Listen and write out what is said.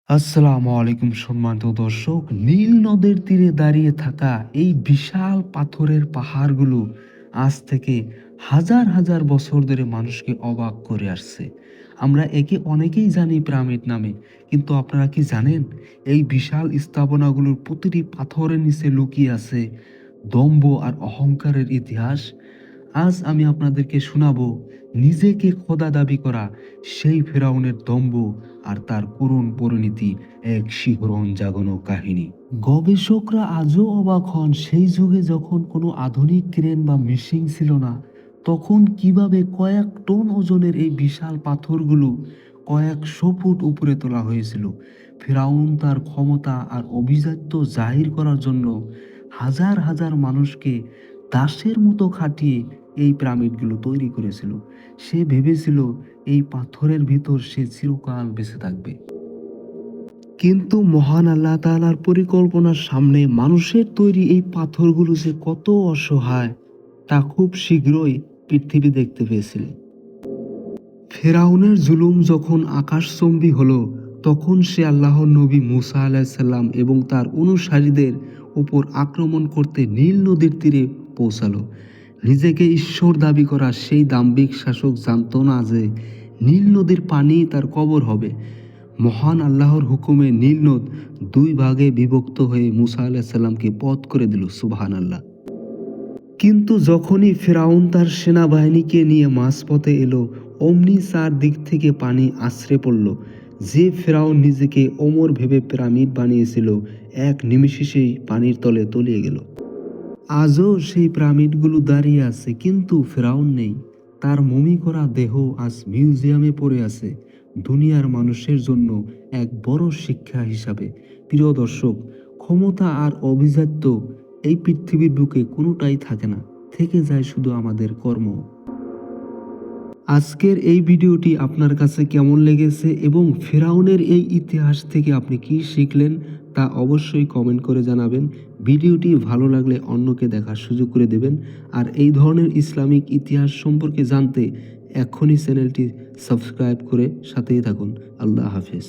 আসসালামু আলাইকুম সম্মানিত দর্শক, নীল নদের তীরে দাঁড়িয়ে থাকা এই বিশাল পাথরের পাহাড়গুলো আজ থেকে হাজার হাজার বছর ধরে মানুষকে অবাক করে আসছে। আমরা একে অনেকেই জানি পিরামিড নামে, কিন্তু আপনারা কি জানেন এই বিশাল স্থাপনাগুলোর প্রতিটি পাথরের নিচে লুকিয়ে আছে দম্ভ আর অহংকারের ইতিহাস। আজ আমি আপনাদেরকে শোনাবো নিজেকে খোদা দাবি করা সেই ফেরাউনের দম্ভ আর তার করুণ পরিণতি, এক শিহরণ জাগানো কাহিনী। গবেষকরা আজও অবাক হন, সেই যুগে যখন কোনো আধুনিক ক্রেন বা মেশিন ছিল না, তখন কিভাবে কয়েক টন ওজনের এই বিশাল পাথরগুলো কয়েকশো ফুট উপরে তোলা হয়েছিল। ফেরাউন তার ক্ষমতা আর অভিজাত্য জাহির করার জন্য হাজার হাজার মানুষকে দাসের মতো খাটিয়ে এই পিরামিডগুলো তৈরি করেছিল। সে ভেবেছিল এই পাথরের ভিতর সে চিরকাল বেঁচে থাকবে। কিন্তু মহান আল্লাহ তাআলার পরিকল্পনার সামনে মানুষের তৈরি এই পাথরগুলো যে কত অসহায় তা খুব শীঘ্রই পৃথিবী দেখতে পেয়েছিল। ফেরাউনের জুলুম যখন আকাশচম্বী হলো, তখন সে আল্লাহর নবী মুসা আলাইসাল্লাম এবং তার অনুসারীদের উপর আক্রমণ করতে নীল নদীর তীরে পৌঁছালো। নিজেকে ঈশ্বর দাবি করা সেই দাম্ভিক শাসক জানতো না যে নীল নদীর পানি তার কবর হবে। মহান আল্লাহর হুকুমে নীল নদ দুই ভাগে বিভক্ত হয়ে মুসা আলাইসাল্লামকে পথ করে দিল। সুবহান আল্লাহ। কিন্তু যখনই ফেরাউন তার সেনাবাহিনীকে নিয়ে মাঝপথে এলো, অমনি চার দিক থেকে পানি আছড়ে পড়ল। যে ফেরাউন নিজেকে অমর ভেবে পিরামিড বানিয়েছিল, এক নিমিষে সেই পানির তলে তলিয়ে গেল। আজও সেই পিরামিডগুলো দাঁড়িয়ে আছে, কিন্তু ফেরাউন নেই। তার মমি করা দেহ আজ মিউজিয়ামে পড়ে আছে, দুনিয়ার মানুষের জন্য এক বড় শিক্ষা হিসাবে। প্রিয় দর্শক, ক্ষমতা আর অভিজাত্য এই পৃথিবীর বুকে কোনোটাই থাকে না, থেকে যায় শুধু আমাদের কর্ম। আজকের এই ভিডিওটি আপনার কাছে কেমন লেগেছে এবং ফেরাউনের এই ইতিহাস থেকে আপনি কি শিখলেন তা অবশ্যই কমেন্ট করে জানাবেন। ভিডিওটি ভালো লাগলে অন্যকে দেখার সুযোগ করে দেবেন। আর এই ধরনের ইসলামিক ইতিহাস সম্পর্কে জানতে এখনই চ্যানেলটি সাবস্ক্রাইব করে সাথেই থাকুন। আল্লাহ হাফেজ।